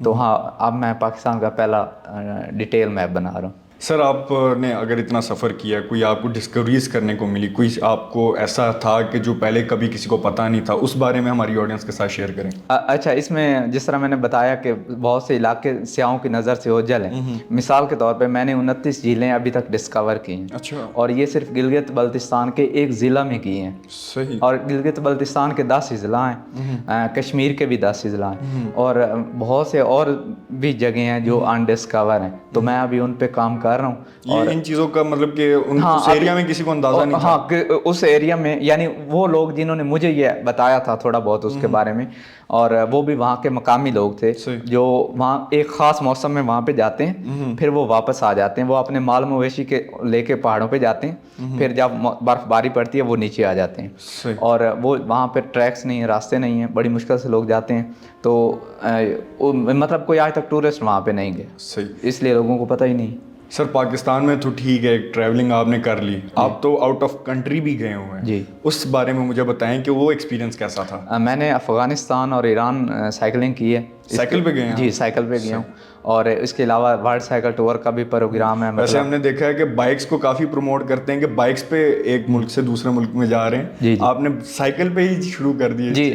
تو ہاں اب میں پاکستان کا پہلا ڈیٹیل میپ بنا رہا ہوں. سر آپ نے اگر اتنا سفر کیا، کوئی آپ کو ڈسکوریز کرنے کو ملی، کوئی آپ کو ایسا تھا کہ جو پہلے کبھی کسی کو پتہ نہیں تھا، اس بارے میں ہماری آڈینس کے ساتھ شیئر کریں. اچھا، اس میں جس طرح میں نے بتایا کہ بہت سے علاقے سیاحوں کی نظر سے اوجھل ہیں. مثال کے طور پہ میں نے 29 جھیلیں ابھی تک ڈسکور کی ہیں. اچھا. اور یہ صرف گلگت بلتستان کے ایک ضلع میں کی ہیں. صحیح. اور گلگت بلتستان کے 10 اضلاع ہیں، کشمیر کے بھی 10 اضلاع ہیں، اور بہت سے اور بھی جگہیں ہیں جو انڈسکور ہیں. تو میں ابھی ان پہ کام کر رہا ہوں. اور ان چیزوں کا مطلب کہ اس ایریا میں کسی کو اندازہ نہیں تھا. ہاں، اس ایریا میں یعنی وہ لوگ جنہوں نے مجھے یہ بتایا تھا تھوڑا بہت اس کے بارے میں، اور وہ بھی وہاں کے مقامی لوگ تھے جو وہاں ایک خاص موسم میں وہاں پہ جاتے ہیں، پھر وہ واپس آ جاتے ہیں. وہ اپنے مال مویشی کے لے کے پہاڑوں پہ جاتے ہیں، پھر جب برف باری پڑتی ہے وہ نیچے آ جاتے ہیں. اور وہ وہاں پہ ٹریکس نہیں ہیں، راستے نہیں ہیں، بڑی مشکل سے لوگ جاتے ہیں. تو مطلب کوئی آج تک ٹورسٹ وہاں پہ نہیں گیا. صحیح. اس لیے لوگوں کو پتہ ہی نہیں. سر پاکستان میں تو ٹھیک ہے، ٹریولنگ آپ نے کر لی، آپ تو آؤٹ آف کنٹری بھی گئے ہوئے ہیں. جی. اس بارے میں مجھے بتائیں کہ وہ ایکسپیرینس کیسا تھا. میں نے افغانستان اور ایران سائیکلنگ کی ہے. سائیکل پہ گئے ہیں؟ جی، سائیکل پہ گیا ہوں. اور اس کے علاوہ ورلڈ سائیکل ٹور کا بھی پروگرام ہے. ویسے ہم نے دیکھا ہے کہ بائکس کو کافی پروموٹ کرتے ہیں کہ بائکس پہ ایک ملک سے دوسرے ملک میں جا رہے ہیں. جی. آپ نے سائیکل پہ ہی شروع کر دی. جی،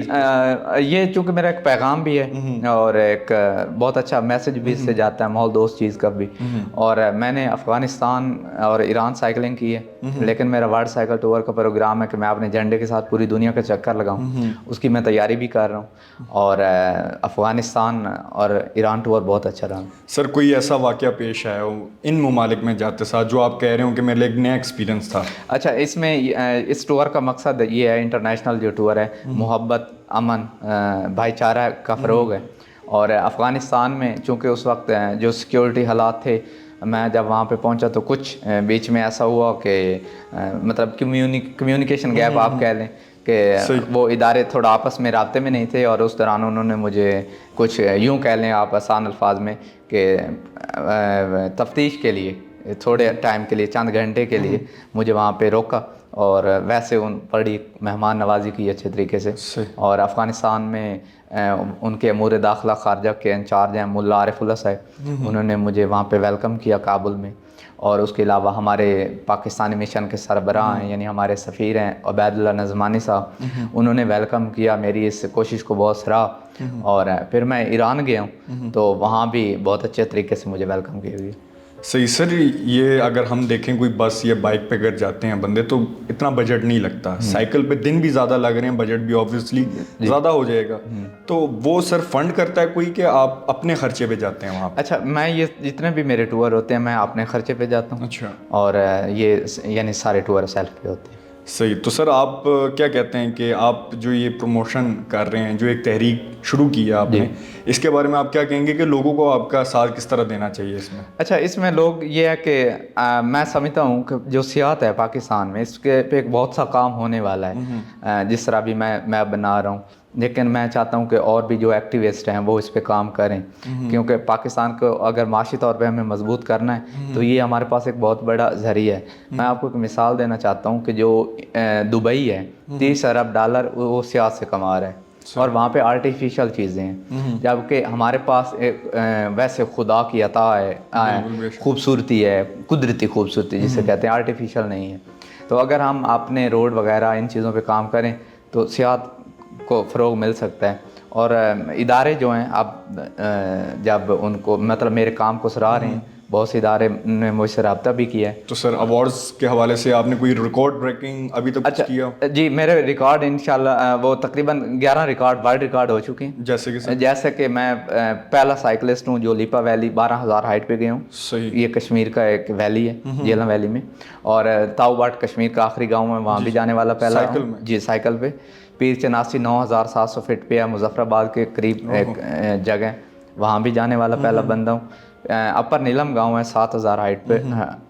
یہ چونکہ میرا ایک پیغام بھی ہے اور ایک بہت اچھا میسج بھی اس سے جاتا ہے، ماحول دوست چیز کا بھی. اور میں نے افغانستان اور ایران سائیکلنگ کی ہے، لیکن میرا ورلڈ سائیکل ٹور کا پروگرام ہے کہ میں اپنے جھنڈے کے ساتھ پوری دنیا کا چکر لگاؤں. اس کی میں تیاری بھی کر رہا ہوں. اور افغانستان اور ایران ٹور بہت اچھا رہا. سر کوئی ایسا واقعہ پیش آیا ہو ان ممالک میں جاتے ساتھ جو آپ کہہ رہے ہوں کہ میرے لیے ایک نیا ایکسپیرینس تھا؟ اچھا، اس میں اس ٹور کا مقصد یہ ہے، انٹرنیشنل جو ٹور ہے، محبت، امن، بھائی چارہ کا فروغ ہے. اور افغانستان میں چونکہ اس وقت جو سیکیورٹی حالات تھے، میں جب وہاں پہ پہنچا تو کچھ بیچ میں ایسا ہوا کہ مطلب کمیونیکیشن گیپ آپ کہہ لیں کہ وہ ادارے تھوڑا آپس میں رابطے میں نہیں تھے. اور اس دوران انہوں نے مجھے کچھ یوں کہہ لیں آپ آسان الفاظ میں کہ تفتیش کے لیے تھوڑے ٹائم کے لیے، چند گھنٹے کے لیے مجھے وہاں پہ روکا. اور ویسے ان بڑی مہمان نوازی کی اچھے طریقے سے. اور افغانستان میں ان کے امور داخلہ خارجہ کے انچارج ہیں ملا عارف اللہ صاحب، انہوں نے مجھے وہاں پہ ویلکم کیا کابل میں. اور اس کے علاوہ ہمارے پاکستانی مشن کے سربراہ ہیں، یعنی ہمارے سفیر ہیں عبید اللہ نظمانی صاحب، انہوں نے ویلکم کیا، میری اس کوشش کو بہت سراہا. اور پھر میں ایران گیا ہوں تو وہاں بھی بہت اچھے طریقے سے مجھے ویلکم کیا گیا. صحیح. سر یہ اگر ہم دیکھیں کوئی بس یا بائک پہ اگر جاتے ہیں بندے تو اتنا بجٹ نہیں لگتا. سائیکل پہ دن بھی زیادہ لگ رہے ہیں، بجٹ بھی آبویسلی زیادہ ہو جائے گا. تو وہ سر فنڈ کرتا ہے کوئی کہ آپ اپنے خرچے پہ جاتے ہیں وہاں پہ؟ اچھا، میں یہ جتنے بھی میرے ٹور ہوتے ہیں میں اپنے خرچے پہ جاتا ہوں. اچھا. اور یہ یعنی سارے ٹور سیلف پہ ہوتے ہیں. صحیح. تو سر آپ کیا کہتے ہیں کہ آپ جو یہ پروموشن کر رہے ہیں، جو ایک تحریک شروع کی ہے آپ نے، اس کے بارے میں آپ کیا کہیں گے کہ لوگوں کو آپ کا ساتھ کس طرح دینا چاہیے اس میں؟ اچھا، اس میں لوگ یہ ہے کہ میں سمجھتا ہوں کہ جو سیاحت ہے پاکستان میں، اس کے پہ ایک بہت سا کام ہونے والا ہے. جس طرح بھی میں بنا رہا ہوں، لیکن میں چاہتا ہوں کہ اور بھی جو ایکٹیوسٹ ہیں وہ اس پہ کام کریں. کیونکہ پاکستان کو اگر معاشی طور پہ ہمیں مضبوط کرنا ہے تو یہ ہمارے پاس ایک بہت بڑا ذریعہ ہے. میں آپ کو ایک مثال دینا چاہتا ہوں کہ جو دبئی ہے، $30 ارب وہ سیاحت سے کما رہا ہے. اور وہاں پہ آرٹیفیشل چیزیں ہیں، جبکہ ہمارے پاس ایک ویسے خدا کی عطا ہے، خوبصورتی ہے، قدرتی خوبصورتی جسے کہتے ہیں، آرٹیفیشل نہیں ہے. تو اگر ہم اپنے روڈ وغیرہ ان چیزوں پہ کام کریں تو سیاحت کو فروغ مل سکتا ہے. اور ادارے جو ہیں، اب جب ان کو مطلب میرے کام کو سراہ رہے ہیں، بہت سے ادارے نے مجھ سے رابطہ بھی کیا ہے. تو سر ایوارڈز کے حوالے سے آپ نے کوئی ریکارڈ بریکنگ ابھی تک کچھ کیا؟ جی، میرے ریکارڈ انشاءاللہ وہ تقریباً 11 ریکارڈ ورلڈ ریکارڈ ہو چکے ہیں. جیسے کہ میں پہلا سائیکلسٹ ہوں جو لیپا ویلی 12,000 ہائٹ پہ گیا ہوں. صحیح. یہ کشمیر کا ایک ویلی ہے، جیلم ویلی میں. اور تاؤ باٹ کشمیر کا آخری گاؤں ہے، وہاں بھی جانے والا پہلا ہوں. جی، سائیکل پہ. پیر چناسی 9,700 فٹ پہ ہے، مظفر آباد کے قریب ایک جگہ، وہاں بھی جانے والا پہلا بندہ ہوں. اپر نیلم گاؤں ہے 7,000 ہائٹ پہ،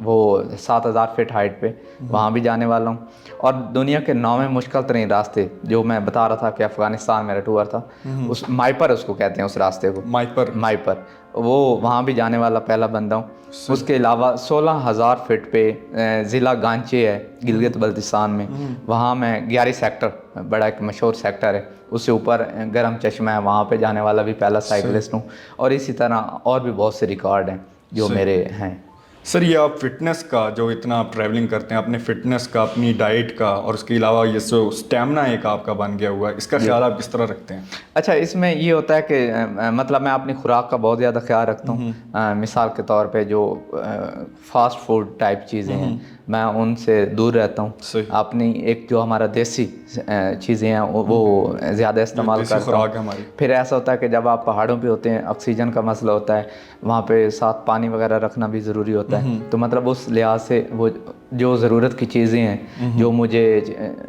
وہ 7,000 فٹ ہائٹ پہ، وہاں بھی جانے والا ہوں. اور دنیا کے 9ویں مشکل ترین راستے جو میں بتا رہا تھا کہ افغانستان میرا ٹور تھا، اس مائپر اس کو کہتے ہیں، اس راستے کو مائپر. وہ وہاں بھی جانے والا پہلا بندہ ہوں. اس کے علاوہ 16,000 فٹ پہ ضلع گانچے ہے گلگت بلتستان میں, وہاں میں 11 سیکٹر, بڑا ایک مشہور سیکٹر ہے, اس سے اوپر گرم چشمہ ہے, وہاں پہ جانے والا بھی پہلا سائیکلسٹ ہوں. اور اسی طرح اور بھی بہت سے ریکارڈ ہیں جو میرے ہیں. سر یہ آپ فٹنس کا جو اتنا آپ ٹریولنگ کرتے ہیں, اپنے فٹنس کا, اپنی ڈائٹ کا, اور اس کے علاوہ یہ جو اسٹیمنا ایک آپ کا بن گیا ہوا ہے, اس کا خیال آپ کس طرح رکھتے ہیں؟ اچھا, اس میں یہ ہوتا ہے کہ مطلب میں اپنی خوراک کا بہت زیادہ خیال رکھتا ہوں. مثال کے طور پہ جو فاسٹ فوڈ ٹائپ چیزیں ہیں میں ان سے دور رہتا ہوں. اپنی ایک جو ہمارا دیسی چیزیں ہیں وہ زیادہ استعمال کرتا ہوں. پھر ایسا ہوتا ہے کہ جب آپ پہاڑوں پہ ہوتے ہیں, آکسیجن کا مسئلہ ہوتا ہے, وہاں پہ ساتھ پانی وغیرہ رکھنا بھی ضروری ہوتا ہے. تو مطلب اس لحاظ سے وہ جو ضرورت کی چیزیں ہیں, جو مجھے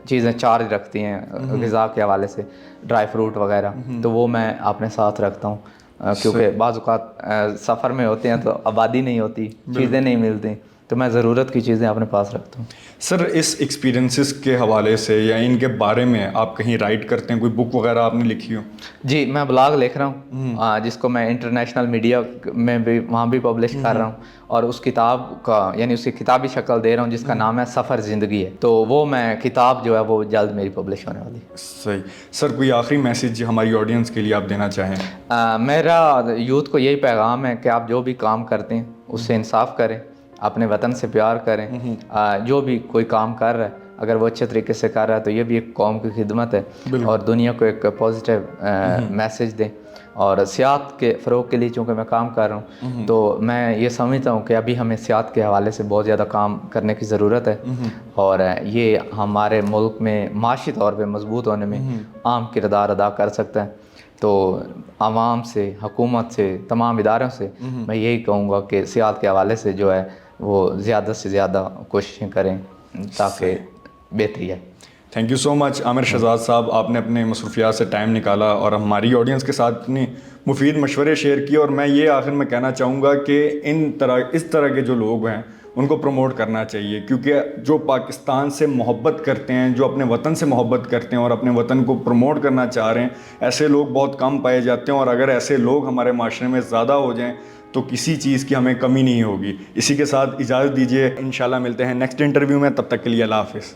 چیزیں چارج رکھتی ہیں غذا کے حوالے سے, ڈرائی فروٹ وغیرہ, تو وہ میں اپنے ساتھ رکھتا ہوں. کیونکہ بعض اوقات سفر میں ہوتے ہیں تو آبادی نہیں ہوتی, چیزیں نہیں ملتی, تو میں ضرورت کی چیزیں اپنے پاس رکھتا ہوں. سر اس ایکسپیرینسز کے حوالے سے یا ان کے بارے میں آپ کہیں رائٹ کرتے ہیں, کوئی بک وغیرہ آپ نے لکھی ہو؟ جی, میں بلاگ لکھ رہا ہوں جس کو میں انٹرنیشنل میڈیا میں بھی وہاں بھی پبلش کر رہا ہوں, اور اس کتاب کا یعنی اس کی کتابی شکل دے رہا ہوں جس کا نام ہے سفر زندگی ہے. تو وہ میں کتاب جو ہے وہ جلد میری پبلش ہونے والی ہے. صحیح. سر کوئی آخری میسیج ہماری آڈینس کے لیے آپ دینا چاہیں؟ میرا یوتھ کو یہی پیغام ہے کہ آپ جو بھی کام کرتے ہیں اس سے انصاف کریں, اپنے وطن سے پیار کریں. جو بھی کوئی کام کر رہا ہے اگر وہ اچھے طریقے سے کر رہا ہے تو یہ بھی ایک قوم کی خدمت ہے, اور دنیا کو ایک پازیٹیو میسیج دیں. اور سیاحت کے فروغ کے لیے چونکہ میں کام کر رہا ہوں تو میں یہ سمجھتا ہوں کہ ابھی ہمیں سیاحت کے حوالے سے بہت زیادہ کام کرنے کی ضرورت ہے, اور یہ ہمارے ملک میں معاشی طور پہ مضبوط ہونے میں اہم کردار ادا کر سکتا ہے. تو عوام سے, حکومت سے, تمام اداروں سے میں یہی کہوں گا کہ سیاحت کے حوالے سے جو ہے وہ زیادہ سے زیادہ کوششیں کریں تاکہ بہتری ہے. تھینک یو سو مچ عامر شہزاد صاحب, آپ نے اپنے مصروفیات سے ٹائم نکالا اور ہماری آڈینس کے ساتھ اتنے مفید مشورے شیئر کیے. اور میں یہ آخر میں کہنا چاہوں گا کہ اس طرح کے جو لوگ ہیں ان کو پروموٹ کرنا چاہیے, کیونکہ جو پاکستان سے محبت کرتے ہیں, جو اپنے وطن سے محبت کرتے ہیں اور اپنے وطن کو پروموٹ کرنا چاہ رہے ہیں, ایسے لوگ بہت کم پائے جاتے ہیں. اور اگر ایسے لوگ ہمارے معاشرے میں زیادہ ہو جائیں تو کسی چیز کی ہمیں کمی نہیں ہوگی. اسی کے ساتھ اجازت دیجیے, انشاءاللہ ملتے ہیں نیکسٹ انٹرویو میں, تب تک کے لیے اللہ حافظ.